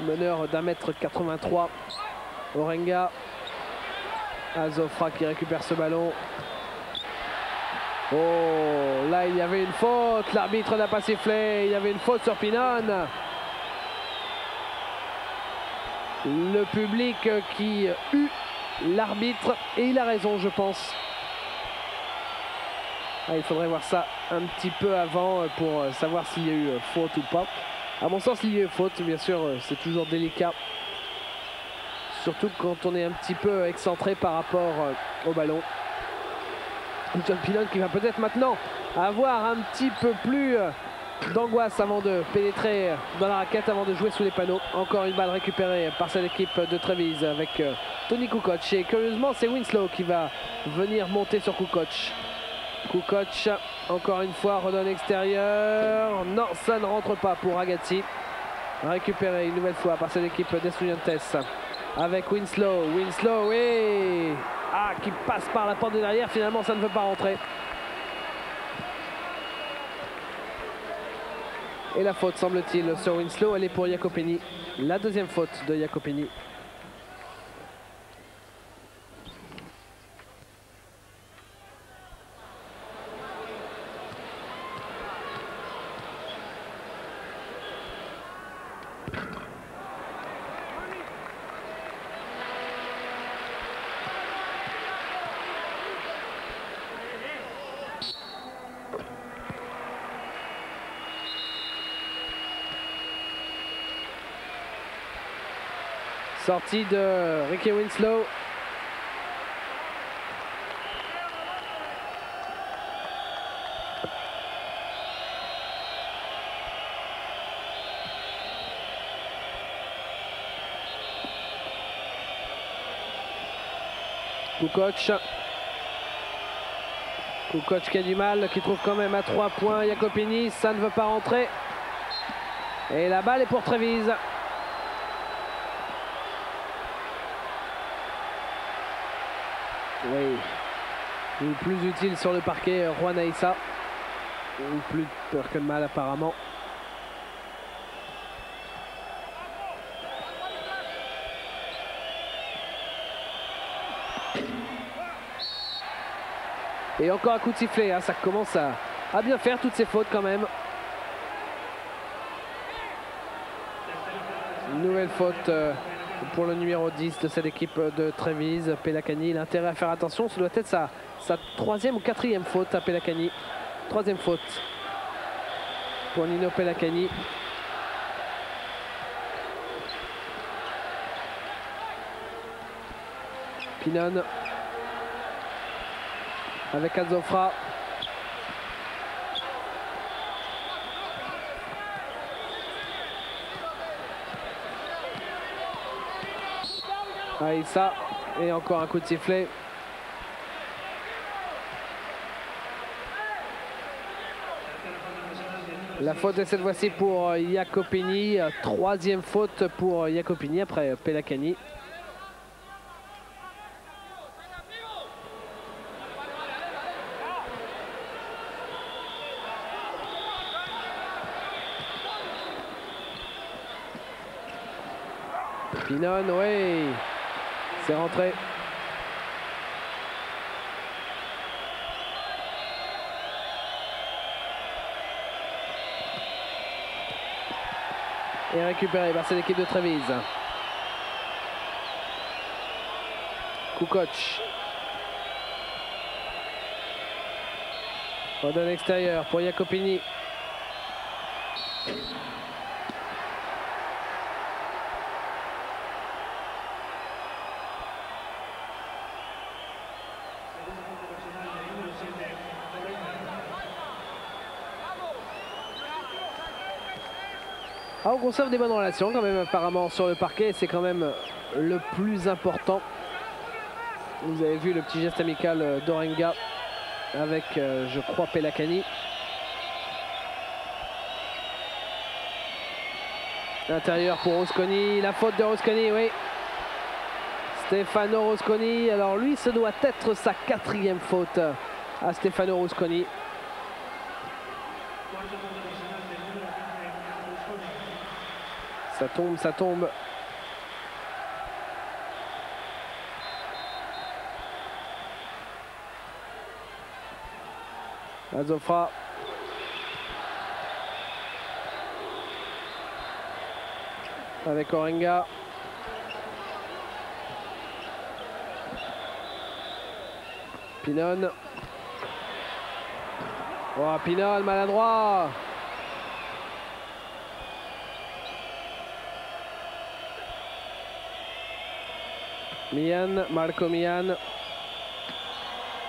meneur d'1m83. Orenga. Azofra qui récupère ce ballon. Oh, là il y avait une faute. L'arbitre n'a pas sifflé. Il y avait une faute sur Pinon. Le public qui hue l'arbitre. Et il a raison, je pense. Ah, il faudrait voir ça un petit peu avant pour savoir s'il y a eu faute ou pas. À mon sens, il y a eu faute. Bien sûr, c'est toujours délicat. Surtout quand on est un petit peu excentré par rapport au ballon. John Pinon qui va peut-être maintenant avoir un petit peu plus d'angoisse avant de pénétrer dans la raquette, avant de jouer sous les panneaux. Encore une balle récupérée par cette équipe de Trévise avec Tony Kukoc. Et curieusement, c'est Winslow qui va venir monter sur Kukoc. Kukoc, encore une fois, redonne extérieur. Non, ça ne rentre pas pour Ragazzi. Récupéré une nouvelle fois par cette équipe d'Estudiantes. Avec Winslow. Winslow, oui. Ah, qui passe par la porte de derrière. Finalement, ça ne veut pas rentrer. Et la faute, semble-t-il, sur Winslow, elle est pour Jacopini. La deuxième faute de Jacopini. Sortie de Ricky Winslow. Kukoc. Kukoc qui a du mal, qui trouve quand même à 3 points. Jacopini, ça ne veut pas rentrer. Et la balle est pour Trévise. Oui, ou plus utile sur le parquet, Juan Aissa. Ou plus peur que de mal apparemment. Et encore un coup de sifflet, hein, ça commence à bien faire toutes ces fautes quand même. Une nouvelle faute pour le numéro 10 de cette équipe de Trévise, Pelakani. Il a intérêt à faire attention, ce doit être sa troisième ou quatrième faute à Pelakani. Troisième faute pour Nino Pelakani. Pinon avec Azofra. Aissa, et encore un coup de sifflet. La faute est cette fois-ci pour Jacopini. Troisième faute pour Jacopini après Pelakani. Pinon, oui. C'est rentré. Et récupéré par cette équipe de Trévise. Kukoc. Redonne extérieur pour Jacopini. Ah, on conserve des bonnes relations quand même apparemment sur le parquet, c'est quand même le plus important. Vous avez vu le petit geste amical d'Orenga avec, je crois, Pelakani. Intérieur pour Rosconi, la faute de Rosconi, oui. Stefano Rosconi, alors lui, ce doit être sa quatrième faute à Stefano Rosconi. Ça tombe, ça tombe. Azofra. Avec Orenga. Pinon. Oh, Pinon, maladroit. Mian, Marco Mian.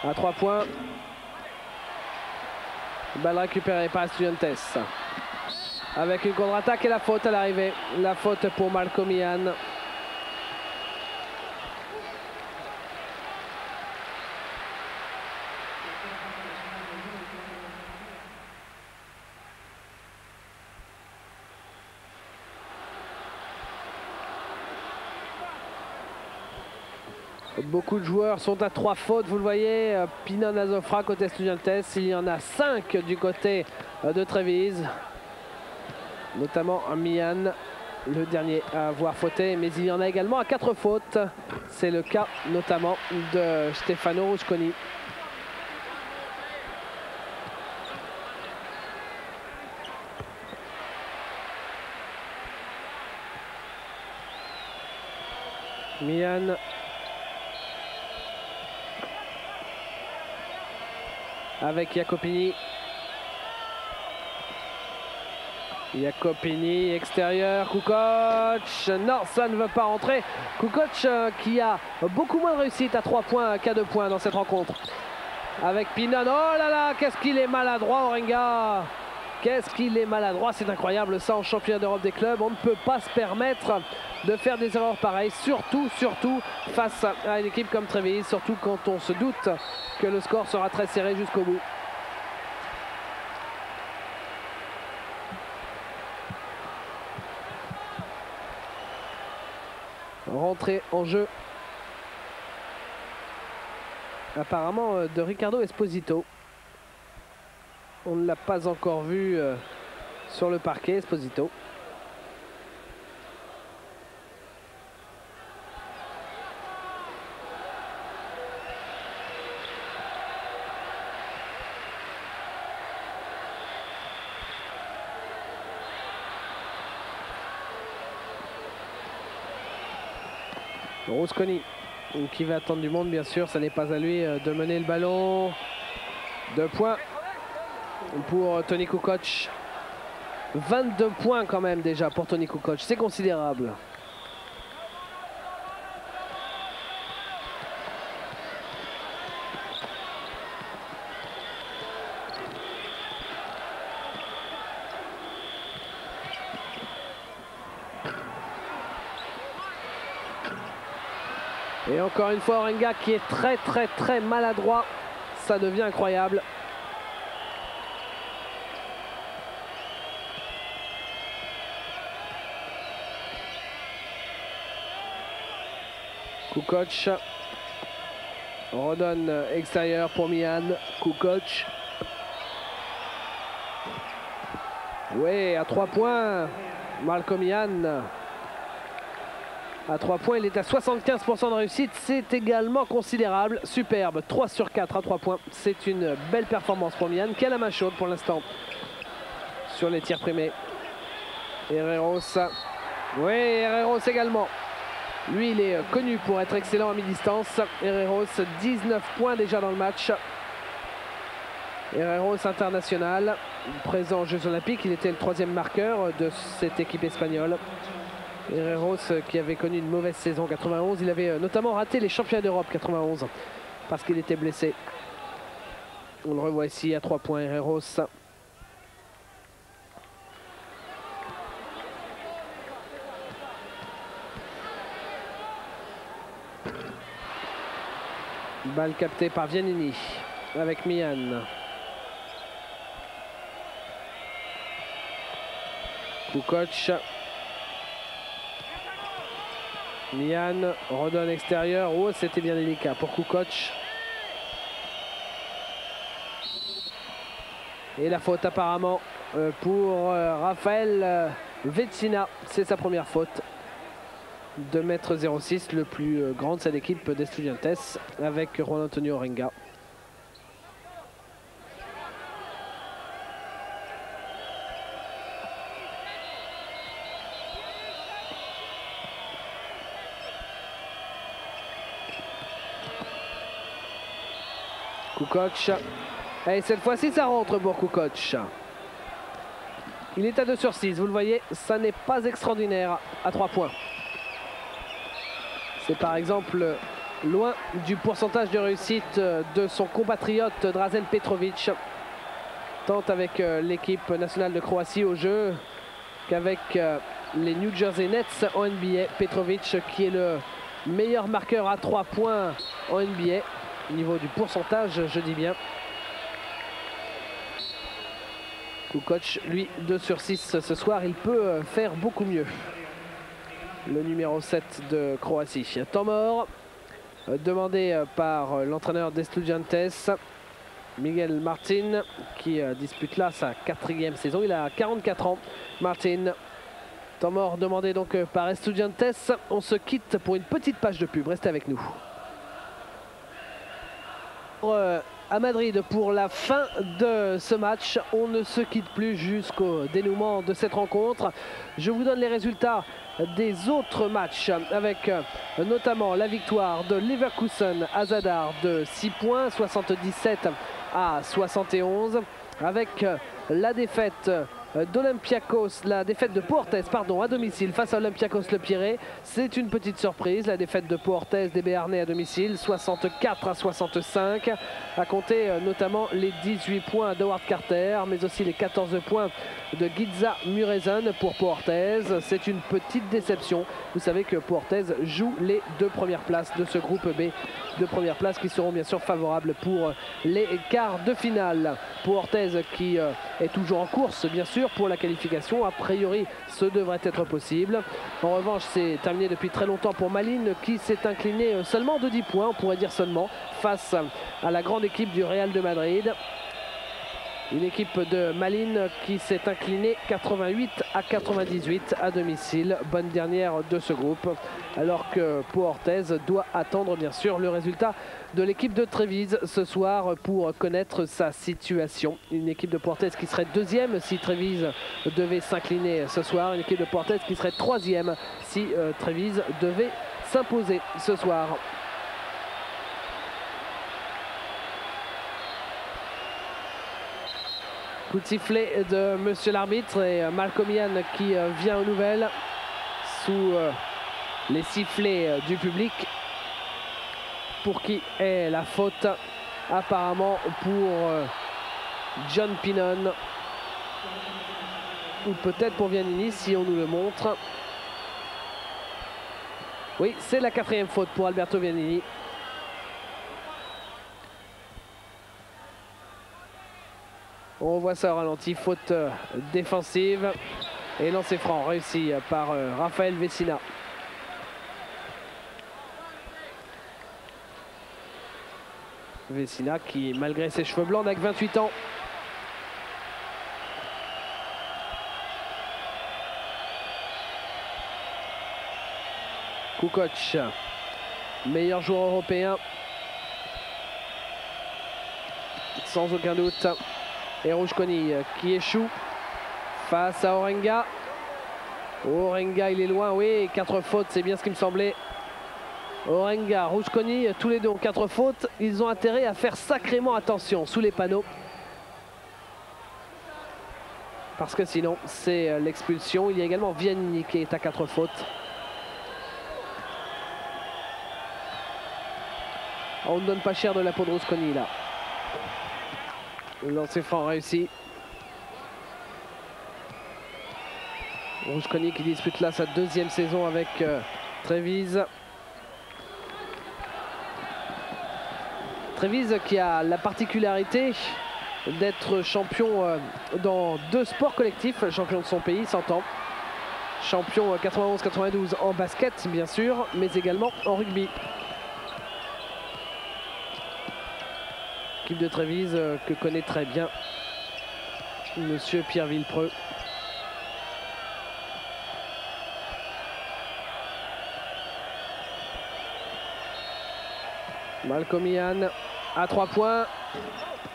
À 3 points. Balle récupérée par Estudiantes. Avec une contre-attaque et la faute à l'arrivée. La faute pour Marco Mian. Beaucoup de joueurs sont à 3 fautes, vous le voyez. Pinon, Azofra côté Estudiantes. Il y en a 5 du côté de Trévise. Notamment Mian, le dernier à avoir fauté. Mais il y en a également à 4 fautes. C'est le cas notamment de Stefano Rusconi. Mian. Avec Jacopini. Jacopini, extérieur, Kukoc. Non, ça ne veut pas rentrer. Kukoc qui a beaucoup moins de réussite à 3 points qu'à 2 points dans cette rencontre. Avec Pinon. Oh là là, qu'est-ce qu'il est maladroit, Orenga. Qu'est-ce qu'il est maladroit, c'est incroyable ça en championnat d'Europe des clubs. On ne peut pas se permettre de faire des erreurs pareilles, surtout face à une équipe comme Trévise, surtout quand on se doute que le score sera très serré jusqu'au bout. Rentrée en jeu apparemment de Ricardo Esposito. On ne l'a pas encore vu sur le parquet, Esposito. Rusconi qui va attendre du monde, bien sûr, ça n'est pas à lui de mener le ballon. 2 points pour Toni Kukoc. 22 points quand même déjà pour Toni Kukoc, c'est considérable. Et encore une fois, Orenga qui est très maladroit. Ça devient incroyable. Kukoc. Redonne extérieur pour Mian. Kukoc. Oui, à 3 points. Marco Mian. À 3 points, il est à 75% de réussite. C'est également considérable. Superbe. 3 sur 4 à 3 points. C'est une belle performance pour Mian, qui a la main chaude pour l'instant sur les tirs primés. Herreros. Oui, Herreros également. Lui, il est connu pour être excellent à mi-distance. Herreros, 19 points déjà dans le match. Herreros international, présent aux Jeux Olympiques. Il était le 3e marqueur de cette équipe espagnole. Herreros qui avait connu une mauvaise saison 91. Il avait notamment raté les championnats d'Europe 91 parce qu'il était blessé. On le revoit ici à 3 points, Herreros. Balle captée par Viannini avec Mian. Kukoc. Mian redonne extérieur. Oh, c'était bien délicat pour Kukoc. Et la faute apparemment pour Raphaël Vecina, c'est sa première faute. 2,06 m, le plus grand de cette équipe d'Estudiantes avec Juan Antonio Orenga. Kukoc. Et cette fois-ci, ça rentre pour Kukoc. Il est à 2/6, vous le voyez, ça n'est pas extraordinaire à 3 points. C'est par exemple loin du pourcentage de réussite de son compatriote Drazen Petrovic. Tant avec l'équipe nationale de Croatie au jeu qu'avec les New Jersey Nets en NBA. Petrovic qui est le meilleur marqueur à 3 points en NBA. Au niveau du pourcentage, je dis bien. Kukoc, lui, 2/6 ce soir, il peut faire beaucoup mieux. Le numéro 7 de Croatie. Temps mort, demandé par l'entraîneur d'Estudiantes, Miguel Martin, qui dispute là sa 4e saison. Il a 44 ans, Martin. Temps mort demandé donc par Estudiantes. On se quitte pour une petite page de pub. Restez avec nous. À Madrid pour la fin de ce match. On ne se quitte plus jusqu'au dénouement de cette rencontre. Je vous donne les résultats des autres matchs avec notamment la victoire de Leverkusen à Zadar de 6 points, 77 à 71, avec la défaite d'Olympiakos, la défaite de Portes, pardon, à domicile face à Olympiakos Le Pirée. C'est une petite surprise, la défaite de Portes des Béarnais à domicile, 64 à 65, à compter notamment les 18 points d'Howard Carter, mais aussi les 14 points de Giza Muresan pour Portes. C'est une petite déception. Vous savez que Portes joue les 2 premières places de ce groupe B, 2 premières places qui seront bien sûr favorables pour les quarts de finale. Portes qui est toujours en course bien sûr pour la qualification, a priori ce devrait être possible. En revanche, c'est terminé depuis très longtemps pour Malines qui s'est incliné seulement de 10 points, on pourrait dire seulement, face à la grande équipe du Real de Madrid. Une équipe de Malines qui s'est inclinée 88 à 98 à domicile, bonne dernière de ce groupe, alors que Pau Orthez doit attendre bien sûr le résultat de l'équipe de Trévise ce soir pour connaître sa situation. Une équipe de Pau Orthez qui serait 2e si Trévise devait s'incliner ce soir, une équipe de Pau Orthez qui serait 3e si Trévise devait s'imposer ce soir. Coup de sifflet de monsieur l'arbitre et Malcolm Ian qui vient aux nouvelles sous les sifflets du public. Pour qui est la faute? Apparemment pour John Pinon. Ou peut-être pour Viannini si on nous le montre. Oui, c'est la 4e faute pour Alberto Viannini. On voit ça au ralenti, faute défensive et lancer franc réussi par Raphaël Vecina. Vecina qui, malgré ses cheveux blancs, n'a que 28 ans. Kukoc, meilleur joueur européen, sans aucun doute. Et Rouchkoni qui échoue face à Orenga. Orenga, il est loin, oui, 4 fautes, c'est bien ce qui me semblait. Orenga, Rouchkoni, tous les deux ont 4 fautes. Ils ont intérêt à faire sacrément attention sous les panneaux. Parce que sinon, c'est l'expulsion. Il y a également Viannini qui est à 4 fautes. On ne donne pas cher de la peau de Rouchkoni là. Le lancer franc réussi. Rouchkoni qui dispute là sa 2e saison avec Trévise. Trévise qui a la particularité d'être champion dans 2 sports collectifs, champion de son pays, 100 ans. Champion 91-92 en basket bien sûr, mais également en rugby. Équipe de Trévise que connaît très bien monsieur Pierre Villepreux. Malcomian à 3 points.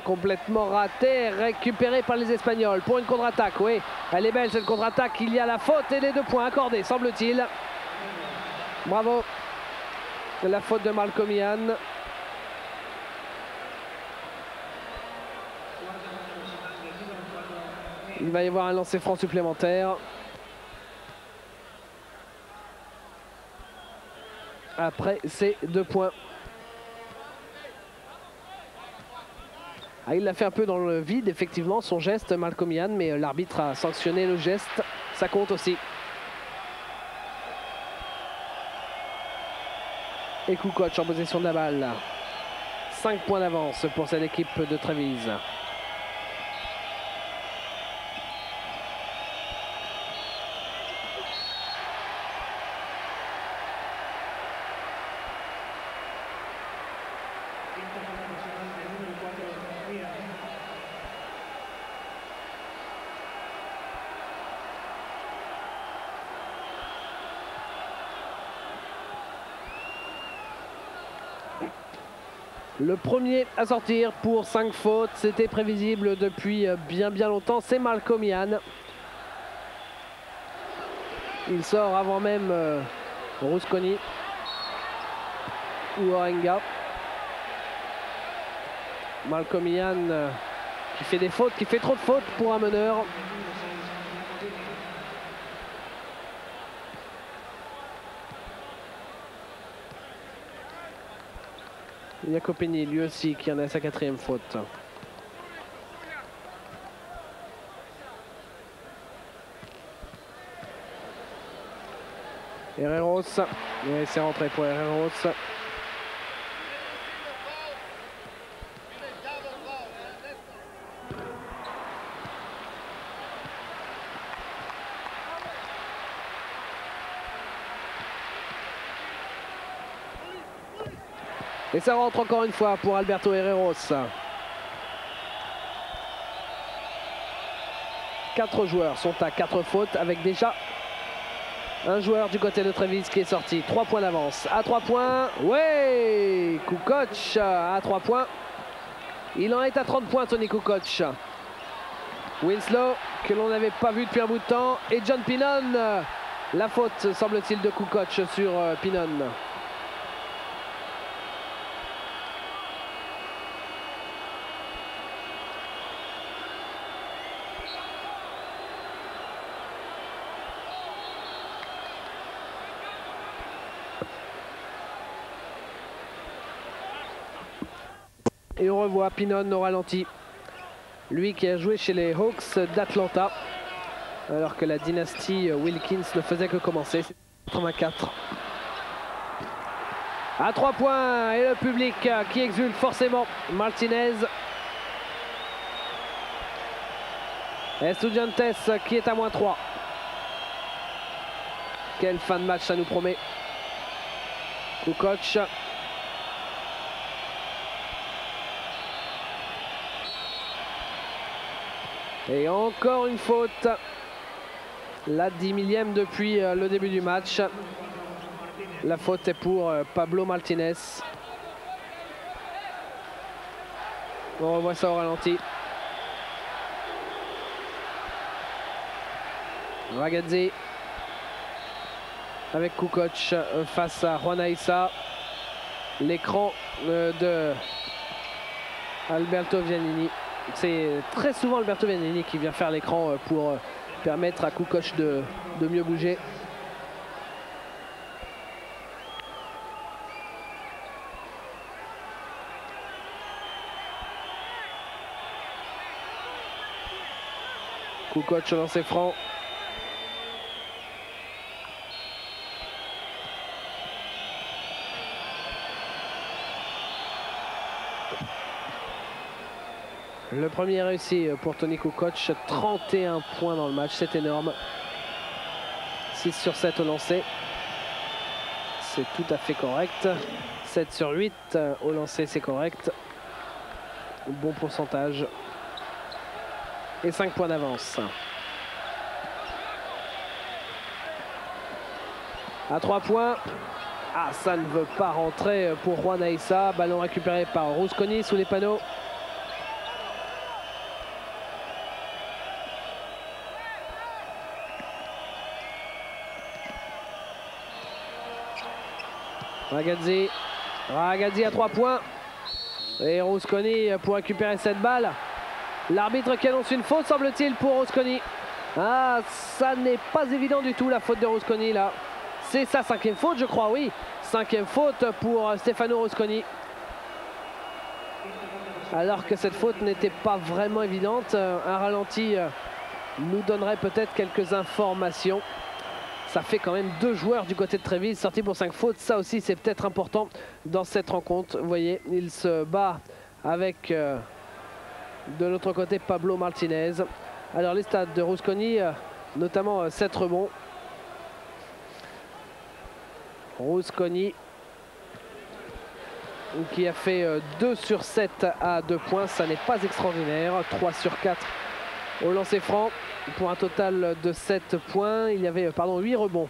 Complètement raté, récupéré par les Espagnols pour une contre-attaque. Oui, elle est belle cette contre-attaque. Il y a la faute et les 2 points accordés, semble-t-il. Bravo. La faute de Malcomian. Il va y avoir un lancer franc supplémentaire. Après ces 2 points. Ah, il l'a fait un peu dans le vide, effectivement, son geste, Malcomian, mais l'arbitre a sanctionné le geste. Ça compte aussi. Et Kukoc en possession de la balle. 5 points d'avance pour cette équipe de Trévise. Le premier à sortir pour 5 fautes, c'était prévisible depuis bien longtemps, c'est Malcomian. Il sort avant même Rusconi ou Orenga. Malcomian qui fait des fautes, qui fait trop de fautes pour un meneur. Jacopini lui aussi qui en a sa 4e faute. Herreros, et c'est rentré pour Herreros. Et ça rentre encore une fois pour Alberto Herreros. 4 joueurs sont à 4 fautes avec déjà un joueur du côté de Trévise qui est sorti. 3 points d'avance. À 3 points. Ouais, Kukoc à 3 points. Il en est à 30 points, Tony Kukoc. Winslow, que l'on n'avait pas vu depuis un bout de temps. Et John Pinon. La faute, semble-t-il, de Kukoc sur Pinon. Et on revoit Pinon au ralenti. Lui qui a joué chez les Hawks d'Atlanta. Alors que la dynastie Wilkins ne faisait que commencer. C'est 84. À 3 points. Et le public qui exulte forcément. Martinez. Estudiantes qui est à -3. Quelle fin de match ça nous promet. Kukoc. Et encore une faute. La 10 millième depuis le début du match. La faute est pour Pablo Martinez. On revoit ça au ralenti. Ragazzi avec Kukoc face à Juan Aissa. L'écran de Alberto Vianini. C'est très souvent Alberto Vianini qui vient faire l'écran pour permettre à Kukoc de mieux bouger. Kukoc au lancer franc. Le premier réussi pour Tony Kukoc, 31 points dans le match, c'est énorme. 6 sur 7 au lancer, c'est tout à fait correct. 7 sur 8 au lancer, c'est correct. Bon pourcentage. Et 5 points d'avance. À 3 points, Ah, ça ne veut pas rentrer pour Juan Aissa. Ballon récupéré par Rusconi sous les panneaux. Ragazzi à 3 points. Et Rusconi pour récupérer cette balle. L'arbitre qui annonce une faute, semble-t-il, pour Rusconi. Ah, ça n'est pas évident du tout, la faute de Rusconi là. C'est sa 5e faute, je crois, oui. 5e faute pour Stefano Rusconi. Alors que cette faute n'était pas vraiment évidente. Un ralenti nous donnerait peut-être quelques informations. Ça fait quand même 2 joueurs du côté de Trévise sortis pour 5 fautes. Ça aussi, c'est peut-être important dans cette rencontre. Vous voyez, il se bat avec de l'autre côté Pablo Martinez. Alors les stats de Rusconi, notamment 7 rebonds. Rusconi qui a fait 2 sur 7 à 2 points. Ça n'est pas extraordinaire. 3 sur 4 au lancer franc pour un total de 7 points. Il y avait 8 rebonds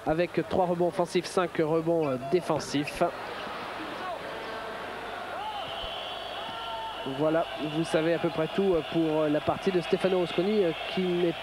avec 3 rebonds offensifs, 5 rebonds défensifs. Voilà, vous savez à peu près tout pour la partie de Stefano Rusconi qui n'est